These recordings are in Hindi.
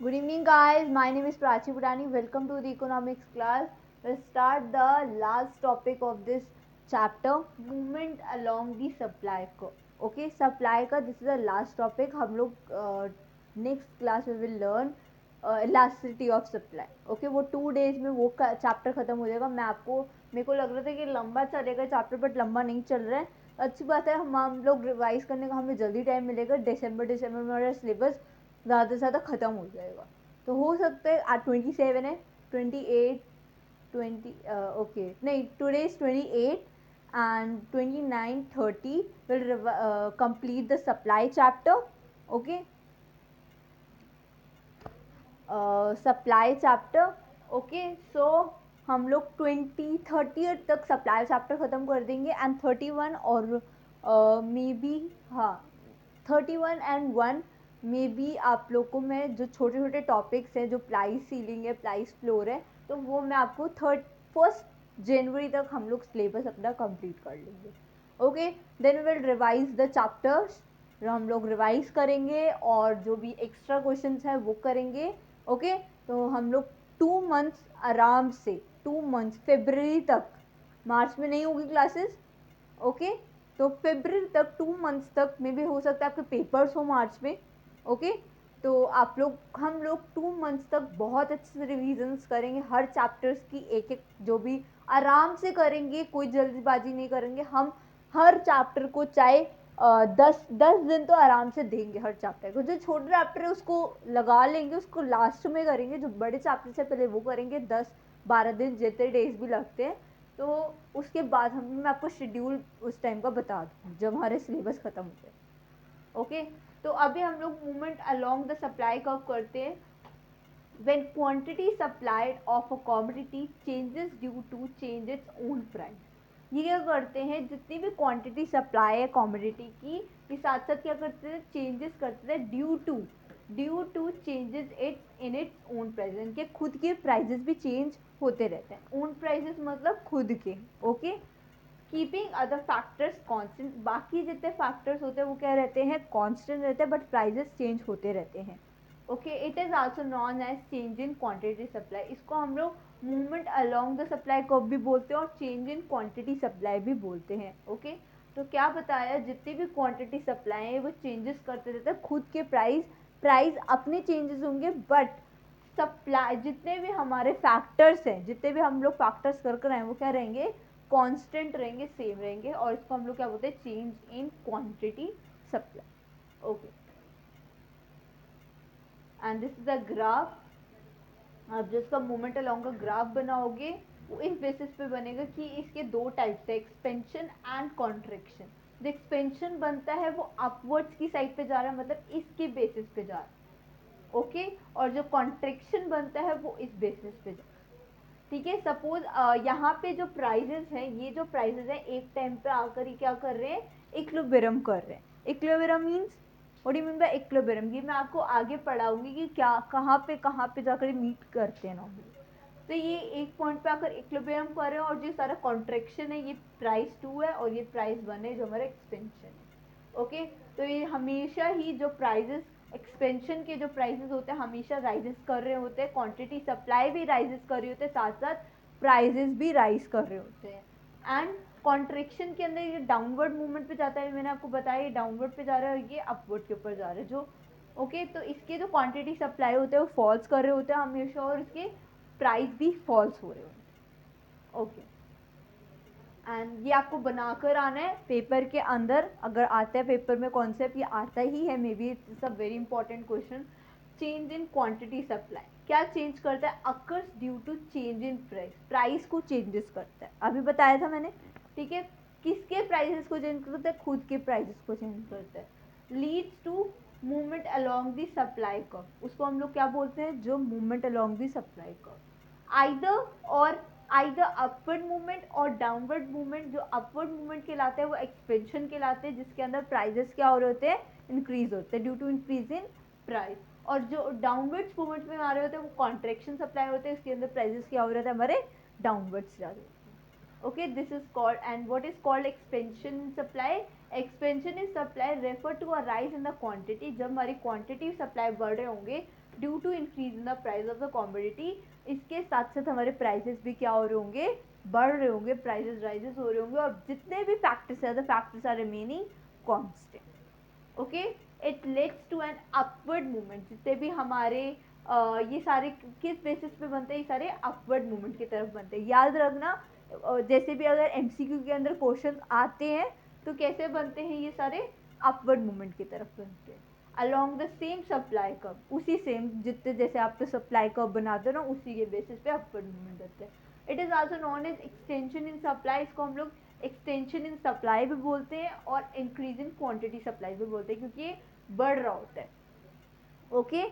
Good evening, guys. My name is Prachi Purani. Welcome to the economics class. We'll start the last topic of this chapter, movement along the supply curve. Okay, supply का this is the last topic. हम लोग next class में will learn elasticity of supply. Okay, वो 2 days में वो chapter खत्म हो जाएगा. मेरे को लग रहा था कि लंबा चलेगा chapter, but लंबा नहीं चल रहा है. अच्छी बात है, हम लोग रिवाइज करने का हमें जल्दी टाइम मिलेगा. दिसंबर में हमारा सिलेबस ज़्यादा से ज़्यादा ख़त्म हो जाएगा. तो हो सकता है आज 27 है, 28, 20 ओके नहीं, today is 28 and 29, 30 will complete the supply chapter. Okay, supply chapter. Okay, so हम लोग 20-30 तक सप्लाई चैप्टर ख़त्म कर देंगे एंड 31 और मे बी, हाँ, 31 and 1 मे बी आप लोग को मैं जो छोटे छोटे टॉपिक्स हैं, जो प्राइस सीलिंग है, प्राइस फ्लोर है, तो वो मैं आपको 1 जनवरी तक हम लोग सिलेबस अपना कंप्लीट कर लेंगे. Okay, then will revise the chapters. हम लोग रिवाइज करेंगे और जो भी एक्स्ट्रा क्वेश्चंस हैं वो करेंगे. ओके, तो हम लोग 2 मंथ्स आराम से, 2 मंथ्स फरवरी तक, मार्च में नहीं होगी क्लासेस. ओके, तो फरवरी तक, 2 मंथ्स तक मे भी हो सकता है आपके पेपर्स हो मार्च में. ओके, तो हम लोग 2 मंथ्स तक बहुत अच्छे से रिविजन्स करेंगे हर चैप्टर्स की, एक एक जो भी आराम से करेंगे, कोई जल्दबाजी नहीं करेंगे. हम हर चैप्टर को चाहे 10 दिन तो आराम से देंगे हर चैप्टर को. जो छोटा चैप्टर है उसको लगा लेंगे, उसको लास्ट में करेंगे. जो बड़े चैप्टर से पहले वो करेंगे, 10-12 दिन जितने डेज भी लगते हैं. तो उसके बाद मैं आपको शेड्यूल उस टाइम का बता दूँ जब हमारे सिलेबस ख़त्म हो जाए. ओके, तो अभी हम लोग movement along the supply curve करते हैं. when quantity supplied of a commodity changes due to change its own price. ये क्या करते हैं, जितनी भी क्वांटिटी सप्लाई है कॉमोडिटी की, ये साथ साथ क्या करते हैं, चेंजेस करते हैं due to changes its in its own price. इनके खुद के प्राइजेस भी चेंज होते रहते हैं. ओन प्राइजेस मतलब खुद के. Okay, keeping other factors constant. बाकी जितने फैक्टर्स होते हैं वो क्या रहते हैं, कांस्टेंट रहते हैं, बट प्राइजेस चेंज होते रहते हैं. Okay, it is also known as change in quantity supply. इसको हम लोग movement along the supply curve भी बोलते हैं और चेंज इन क्वांटिटी सप्लाई भी बोलते हैं. ओके, तो क्या बताया, जितनी भी क्वांटिटी सप्लाई है वो चेंजेस करते रहते हैं खुद के प्राइस अपने चेंजेस होंगे, बट सप्लाई जितने भी हमारे फैक्टर्स हैं, जितने भी हम लोग फैक्टर्स कर आए हैं वो क्या रहेंगे, कांस्टेंट रहेंगे, सेम रहेंगे. और इसको हम लोग क्या बोलते हैं, change in quantity supply. Okay, and this is the graph. आप जिसका मूवमेंट अलोंग का ग्राफ बनाओगे वो इस बेसिस पे बनेगा कि इसके दो टाइप्स है, एक्सपेंशन एंड कॉन्ट्रैक्शन. जो एक्सपेंशन बनता है वो अपवर्ड्स की साइड पे जा रहा है, मतलब इसके बेसिस पे जा रहा है. ओके, और जो कॉन्ट्रैक्शन बनता है वो इस बेसिस पे जा रहा है. ठीक है, सपोज यहाँ पे जो प्राइजेस हैं, ये जो प्राइजेस हैं एक टाइम पे आकर ही क्या कर रहे हैं, इक्विलिब्रियम कर रहे हैं. Equilibrium means, what do you mean by equilibrium, ये मैं आपको आगे पढ़ाऊंगी कि क्या कहाँ पे जाकर मीट करते हैं नॉर्मली. तो ये एक पॉइंट पे आकर इक्विलिब्रियम कर रहे हैं, और जो सारा कॉन्ट्रैक्शन है ये प्राइस 2 है और ये प्राइस 1 है जो हमारा एक्सपेंशन है. ओके, तो ये हमेशा ही जो प्राइजेस, एक्सपेंशन के जो प्राइसेस होते हैं हमेशा राइजेस कर रहे होते हैं, क्वांटिटी सप्लाई भी राइजेस कर रही होते हैं, साथ साथ प्राइजेस भी राइज कर रहे होते हैं. एंड कॉन्ट्रैक्शन के अंदर ये डाउनवर्ड मूवमेंट पे जाता है, मैंने आपको बताया ये डाउनवर्ड पे जा रहा है और ये अपवर्ड के ऊपर जा रहा है. जो ओके, तो इसके जो क्वांटिटी सप्लाई होते हैं वो फॉल्स कर रहे होते हैं हमेशा, और इसके प्राइस भी फॉल्स हो रहे होते हैं. ओके, एंड ये आपको बनाकर आना है पेपर के अंदर. अगर आता है पेपर में कॉन्सेप्ट, ये आता ही है, maybe its a very important question. Change in quantity supply क्या चेंज करता है, occurs due to change in price. Price को चेंजेस करता है, अभी बताया था मैंने. ठीक है, किसके प्राइसेस को चेंज करता है, खुद के प्राइसेस को चेंज करता है. Leads to movement along the supply curve, उसको हम लोग क्या बोलते हैं, जो movement along the supply curve. Either और आइदर अपवर्ड मूवमेंट और डाउनवर्ड मूवमेंट. जो अपवर्ड मूवमेंट कहलाते हैं वो एक्सपेंशन कहलाते हैं, जिसके अंदर प्राइजेस क्या हो रहे होते हैं, इंक्रीज होते हैं due to increase in price. और जो डाउनवर्ड्स मूवमेंट में आ रहे होते हैं वो कॉन्ट्रैक्शन सप्लाई होते हैं, इसके अंदर प्राइजेस क्या हो रहे थे हमारे, डाउनवर्ड्स जा रहे होते हैं. Okay, this is called, and what is called expansion in supply. Expansion in supply refer to a rise in the quantity. जब हमारी क्वांटिटी सप्लाई बढ़ रहे होंगे due to increase in the price of the commodity, इसके साथ साथ हमारे प्राइसेस भी क्या हो रहे होंगे, बढ़ रहे होंगे, प्राइसेस राइजेस हो रहे होंगे, और जितने भी फैक्टर्स है the factors are remaining constant. Okay, it leads to an upward movement, जितने भी हमारे ये सारे किस बेसिस पे बनते हैं, ये सारे अपवर्ड मूवमेंट की तरफ बनते हैं। याद रखना, जैसे भी अगर एमसीक्यू के अंदर क्वेश्चन आते हैं तो कैसे बनते हैं, ये सारे अपवर्ड मूवमेंट की तरफ बनते हैं along the same supply curve, उसी सेम जितने जैसे आप तो सप्लाई कर्व बनाते हो ना, उसी के बेसिस पे अपवर्ड मूवमेंट होते हैं। It is also known as extension in supply, इसको हम लोग एक्सटेंशन इन सप्लाई भी बोलते हैं और इंक्रीज इन क्वांटिटी सप्लाई भी बोलते हैं, क्योंकि ये बढ़ रहा होता है। ओके,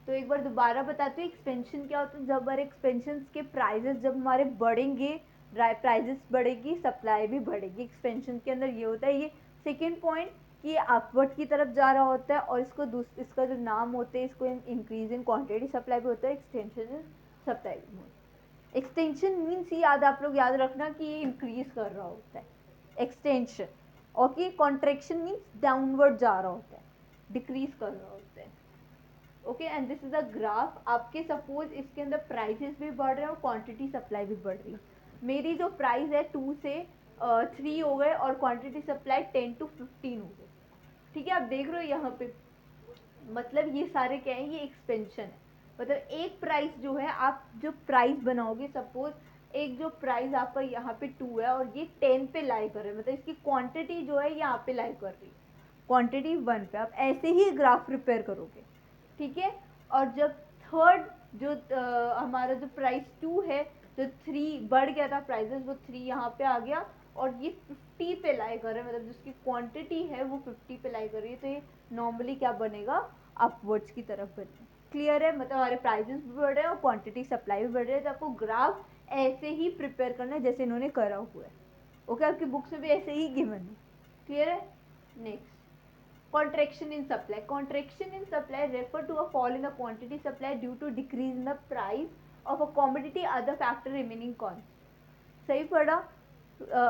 तो एक बार दोबारा बताती हूँ एक्सपेंशन क्या होता है। जब हमारे एक्सपेंशन के प्राइजेस जब हमारे बढ़ेंगे, प्राइजेस बढ़ेगी, सप्लाई भी बढ़ेगी। एक्सपेंशन के अंदर ये होता है, ये सेकेंड पॉइंट कि ये अपवर्ड की तरफ जा रहा होता है, और इसका जो नाम होते हैं, इसको इंक्रीज इन क्वांटिटी सप्लाई भी होता है, एक्सटेंशन इन सप्लाई भी होता है। एक्सटेंशन मीन्स आप लोग याद रखना कि ये इंक्रीज कर रहा होता है extension, okay. Contraction means downward जा रहा होता है, डिक्रीज कर रहा होता है। Okay, and this is a graph. आपके सपोज इसके अंदर प्राइसेस भी बढ़ रहे हैं और क्वांटिटी सप्लाई भी बढ़ रही है। मेरी जो प्राइस है 2 से 3 हो गए और क्वांटिटी सप्लाई 10 to 15 हो गए। ठीक है, आप देख रहे हो यहाँ पे, मतलब ये सारे क्या है, ये एक्सपेंशन है। मतलब एक प्राइस जो है, आप जो प्राइस बनाओगे, सपोज एक जो प्राइस आपका यहाँ पे 2 है और ये 10 पे लाई कर रहे हैं, मतलब इसकी क्वांटिटी जो है यहाँ पे लाई कर रही है, क्वांटिटी 1 पे। आप ऐसे ही ग्राफ प्रिपेयर करोगे, ठीक है। और जब थर्ड जो हमारा जो प्राइस 2 है, जो 3 बढ़ गया था प्राइसेस, वो 3 यहाँ पे आ गया और ये 50 पे लाई कर रहे हैं, मतलब जिसकी क्वांटिटी है वो 50 पे लाई कर रही है, तो ये नॉर्मली क्या बनेगा, अपवर्ड्स की तरफ बनेगा। क्लियर है, मतलब हमारे प्राइसेस भी बढ़ रहे हैं और क्वांटिटी सप्लाई भी बढ़ रही है। तो आपको ग्राफ ऐसे ही प्रिपेयर करना है जैसे इन्होंने करा हुआ है। ओके, आपकी बुक्स में भी ऐसे ही गिवन है। क्लियर है। Next, contraction in supply. Contraction in supply refer to a fall in the quantity supply due to decrease in the price of a commodity, other factor remaining constant. सही पढ़ा।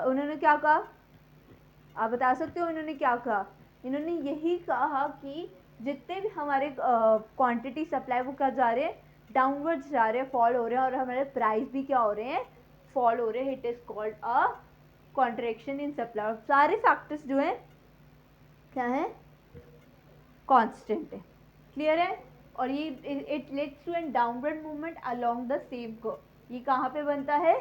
उन्होंने क्या कहा, आप बता सकते हो इन्होंने क्या कहा। इन्होंने यही कहा कि जितने भी हमारे क्वांटिटी सप्लाई वो क्या जा रहे हैं, डाउनवर्ड जा रहे हैं, फॉल हो रहे हैं, और हमारे प्राइस भी क्या हो रहे हैं, फॉल हो रहे हैं। It is called a contraction in supply. सारे फैक्टर्स जो है क्या है, कांस्टेंट है। क्लियर है। और ये it leads to an downward movement along the same curve. ये कहाँ पे बनता है,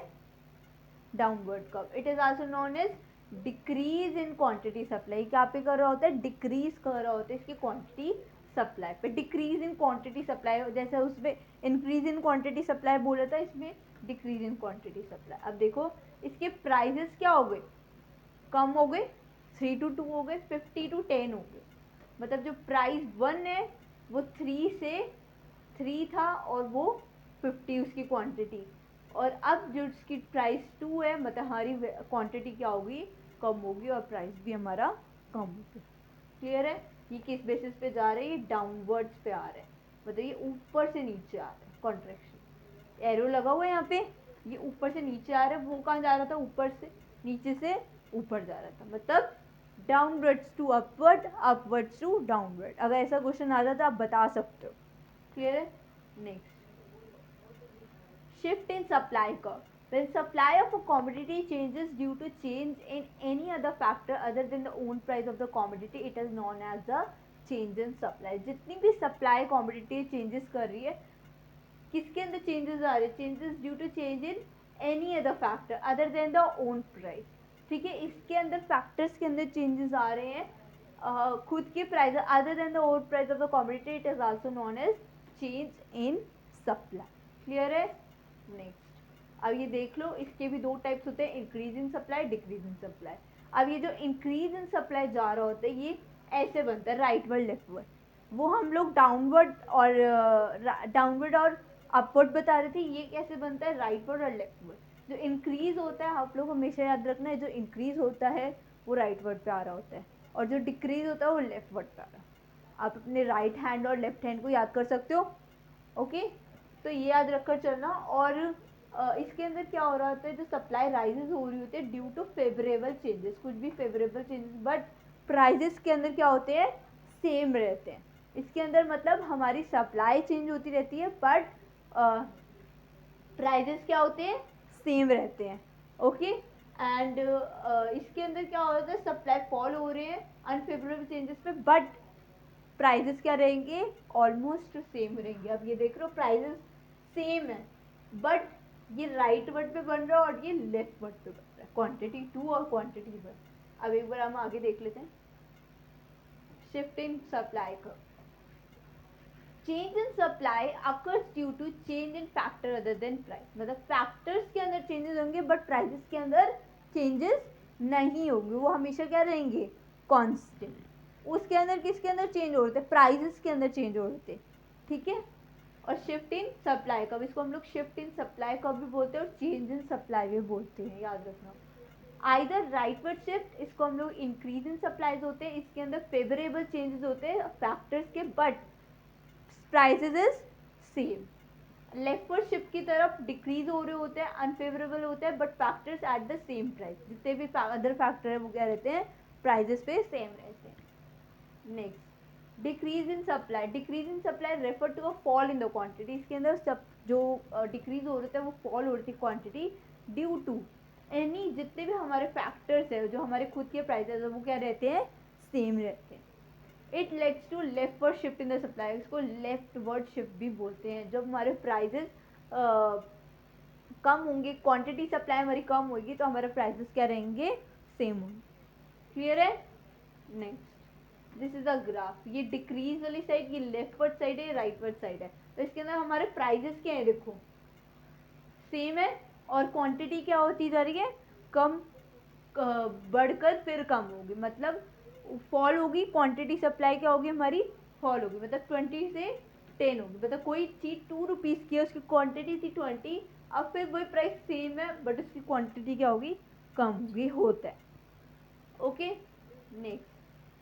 downward curve. It is also known as decrease in quantity supply. क्या पे कर रहा होता है, डिक्रीज कर रहा होता है इसकी क्वांटिटी सप्लाई पे। डिक्रीज इन क्वांटिटी सप्लाई, जैसे उसमें इंक्रीज इन क्वांटिटी सप्लाई बोला था, इसमें डिक्रीज इन क्वांटिटी सप्लाई। अब देखो इसके प्राइजेस क्या हो गए, कम हो गए, 3 to 2 हो गए, 50 to 10 हो गए। मतलब जो प्राइस 1 है वो 3 था और वो 50 उसकी क्वांटिटी, और अब जो उसकी प्राइस 2 है, मतलब हमारी क्वांटिटी क्या होगी, कम होगी, और प्राइस भी हमारा कम होगी। क्लियर है। ये किस बेसिस पे जा रहे हैं, ये डाउनवर्ड्स पे आ रहे हैं, मतलब ये ऊपर से नीचे आ रहे हैं। कॉन्ट्रैक्शन एरो लगा हुआ है यहाँ पे, ये ऊपर से नीचे आ रहा है, वो कहाँ जा रहा था, ऊपर से नीचे से ऊपर जा रहा था, मतलब downwards to upward, upwards to downward. अगर ऐसा क्वेश्चन आ जाता आप बता सकते हो। क्लियर है। Next, shift in supply curve. When supply of a commodity changes due to change in any other factor other than the own price of the commodity, it is known as the change in supply. जितनी भी supply commodity changes कर रही है, किसके अंदर changes आ रहे हैं, changes due to change in any other factor other than the own price. ठीक है, इसके अंदर factors के अंदर changes आ रहे हैं, खुद के price other than the own price of the commodity, it is also known as change in supply. Clear है। नेक्स्ट, अब ये देख लो, इसके भी दो टाइप्स होते हैं, increase in supply, decrease in supply. अब ये जो इंक्रीज इन सप्लाई जा रहा होता है, ये ऐसे बनता है, राइटवर्ड लेफ्टवर्ड। वो हम लोग डाउनवर्ड और अपवर्ड बता रहे थे, ये कैसे बनता है, राइटवर्ड और लेफ्टवर्ड। जो इंक्रीज होता है, आप लोग हमेशा याद रखना है, जो इंक्रीज होता है वो राइटवर्ड पे आ रहा होता है, और जो डिक्रीज होता है वो लेफ्टवर्ड पे आ रहा है। आप अपने राइट हैंड और लेफ्ट हैंड को याद कर सकते हो। ओके, तो ये याद रखकर चलना। और इसके अंदर क्या हो रहा होता है, जो सप्लाई राइजेस हो रही होती है ड्यू टू फेवरेबल चेंजेस, कुछ भी फेवरेबल चेंजेस, बट प्राइजेस के अंदर क्या होते हैं, सेम रहते हैं। इसके अंदर मतलब हमारी सप्लाई चेंज होती रहती है बट प्राइजेस क्या होते हैं, सेम रहते हैं। ओके एंड इसके अंदर क्या होता है, सप्लाई फॉल हो रहे हैं अनफेवरेबल चेंजेस पे बट प्राइजेस क्या रहेंगे, ऑलमोस्ट सेम रहेंगे। अब ये देख रहे हो प्राइजेस सेम है बट ये राइट वर्ड पे बन रहा है और ये लेफ्ट वर्ड पे बन रहा है, क्वांटिटी 2 और क्वांटिटी 1। अब एक बार हम आगे देख लेते हैं। Shift in supply curve, change in supply occurs due to change in factor other than price, मतलब फैक्टर्स के अंदर चेंजेस होंगे बट प्राइसेस के अंदर चेंजेस नहीं होंगे, वो हमेशा क्या रहेंगे, कांस्टेंट। उसके अंदर किसके अंदर चेंज हो रहे थे, प्राइसेस के अंदर चेंज हो रहे थे, ठीक है। और शिफ्ट इन सप्लाई कब, इसको हम लोग शिफ्ट इन सप्लाई कब भी बोलते हैं और चेंज इन सप्लाई भी बोलते हैं, याद रखना। आइदर राइटवर्ड शिफ्ट, इसको हम लोग इंक्रीज इन सप्लाईज होते हैं, इसके अंदर फेवरेबल चेंजेस होते हैं फैक्टर्स के but prices is same. Leftward shift की तरफ डिक्रीज हो रहे होते हैं, अनफेवरेबल होते हैं but factors at the same price, जितने भी अदर फैक्टर है वो क्या रहते हैं, प्राइजेस पे सेम रहते हैं। Next decrease in supply, decrease in supply refer to a fall in the quantity, इसके अंदर सब जो डिक्रीज हो रहे थे वो फॉल हो रही थी क्वांटिटी ड्यू टू एनी, जितने भी हमारे फैक्टर्स है जो हमारे खुद के प्राइसेस है वो क्या रहते हैं, सेम रहते हैं। It leads to leftward shift in the supply, इसको लेफ्टवर्ड शिफ्ट भी बोलते हैं। जब हमारे प्राइजेस कम होंगे, क्वांटिटी सप्लाई हमारी कम होगी तो हमारे प्राइसेस क्या रहेंगे, सेम होंगे। क्लियर है। Next this is a graph, ये डिक्रीज वाली साइड, ये लेफ्टवर्ड साइड है, राइटवर्ड साइड है, तो इसके अंदर हमारे प्राइजेस क्या है, देखो सेम है और क्वांटिटी क्या होती जा रही है, कम बढ़कर फिर कम होगी, मतलब फॉल होगी, क्वांटिटी सप्लाई क्या होगी हमारी, फॉल होगी, मतलब 20 से 10 होगी, मतलब कोई चीज़ 2 रुपीज़ की है, उसकी क्वांटिटी थी 20, अब फिर वही प्राइस सेम है बट उसकी क्वांटिटी क्या होगी, कम होगी, होता है। ओके नेक्स्ट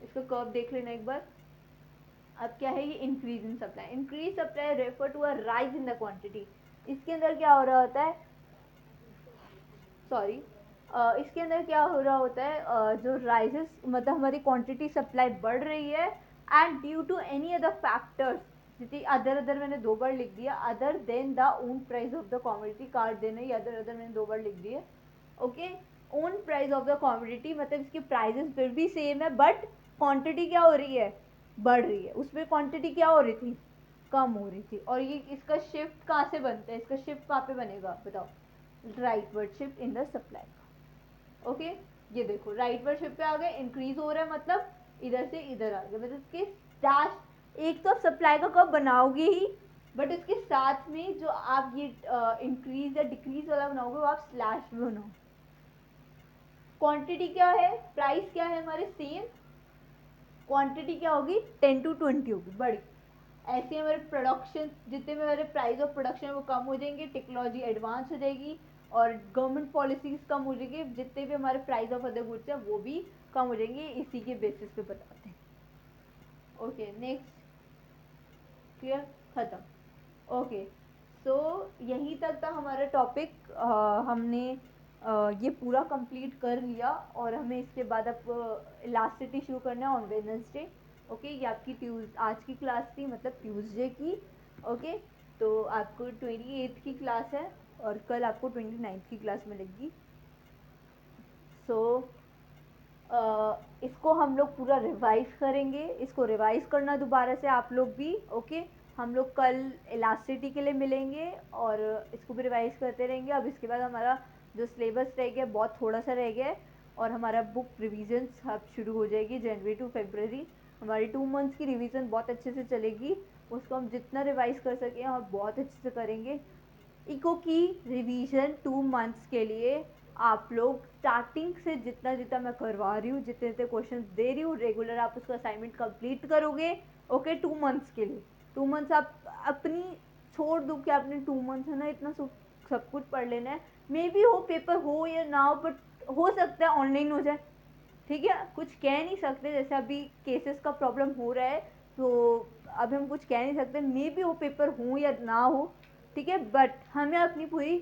इसका कर्व देख लेना एक बार। अब क्या है, ये increase in supply, increase supply refer to a rise in the quantity, इसके अंदर क्या हो रहा होता है, सॉरी इसके अंदर क्या हो रहा होता है, जो राइजेस मतलब हमारी क्वांटिटी सप्लाई बढ़ रही है and due to any other factors, जितनी अदर मैंने 2 बार लिख दिया, other than the own price of the commodity, काट देना, ये अदर मैंने 2 बार लिख दिया। Okay own price of the commodity मतलब इसकी प्राइजेस फिर भी सेम है बट क्वांटिटी क्या हो रही है, बढ़ रही है, उसमें क्वांटिटी क्या हो रही थी, कम हो रही थी। और ये इसका शिफ्ट कहाँ से बनता है, इसका शिफ्ट कहाँ पे बनेगा बताओ, rightward shift in the supply. Okay ये देखो राइटवर्ड शिफ्ट पे आ गए, इंक्रीज हो रहा है मतलब इधर से इधर आ गया, मतलब इसके डैश एक तो आप सप्लाई का कर्व बनाओगे ही बट उसके साथ में जो आप ये इंक्रीज या डिक्रीज वाला बनाओगे वो आप स्लैश भी बनाओ। क्वांटिटी क्या है, प्राइस क्या है हमारे सेम, क्वांटिटी क्या होगी 10 to 20 होगी बड़ी, ऐसे हमारे प्रोडक्शन जितने भी हमारे प्राइस ऑफ प्रोडक्शन वो कम हो जाएंगे, टेक्नोलॉजी एडवांस हो जाएगी और गवर्नमेंट पॉलिसीज कम हो जाएगी, जितने भी हमारे प्राइस ऑफ अदर गुड्स है वो भी कम हो जाएंगे, इसी के बेसिस पे बताते हैं। ओके नेक्स्ट क्लियर, खत्म। ओके सो यहीं तक था हमारा टॉपिक, हमने ये पूरा कंप्लीट कर लिया और हमें इसके बाद अब लास्ट सिटी शुरू करना है ऑन वेडनेसडे। ओके ये आपकी आज की क्लास थी मतलब ट्यूसडे की। ओके तो आपको 28 की क्लास है और कल आपको 29 की क्लास मिलेगी। सो इसको हम लोग पूरा रिवाइज करेंगे, इसको रिवाइज करना दोबारा से आप लोग भी। ओके हम लोग कल इलास्टिसिटी के लिए मिलेंगे और इसको भी रिवाइज करते रहेंगे। अब इसके बाद हमारा जो सिलेबस रह गया बहुत थोड़ा सा रह गया है और हमारा बुक रिविजन्स अब शुरू हो जाएगी जनवरी टू फरवरी, हमारी 2 मंथ्स की रिवीजन बहुत अच्छे से चलेगी, उसको हम जितना रिवाइज कर सकें हम बहुत अच्छे से करेंगे। इको की रिवीजन 2 मंथ्स के लिए आप लोग स्टार्टिंग से जितना जितना मैं करवा रही हूँ, जितने जितने क्वेश्चन दे रही हूँ रेगुलर आप उसका असाइनमेंट कंप्लीट करोगे। ओके 2 मंथ्स के लिए 2 मंथ्स आप अपनी छोड़ दो कि आपने 2 मंथ्स है ना इतना सब कुछ पढ़ लेना है, मे बी हो पेपर हो या ना हो बट हो सकता है ऑनलाइन हो जाए, ठीक है कुछ कह नहीं सकते, जैसे अभी केसेस का प्रॉब्लम हो रहा है तो अभी हम कुछ कह नहीं सकते, मे बी वो पेपर हो या ना हो, ठीक है बट हमें अपनी पूरी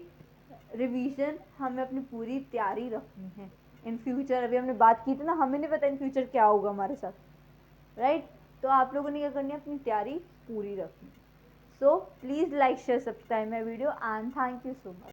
रिवीजन, हमें अपनी पूरी तैयारी रखनी है इन फ्यूचर। अभी हमने बात की थी ना, हमें नहीं पता इन फ्यूचर क्या होगा हमारे साथ, राइट। तो आप लोगों ने क्या करनी है, अपनी तैयारी पूरी रखनी। So please like share subscribe my video and thank you so much.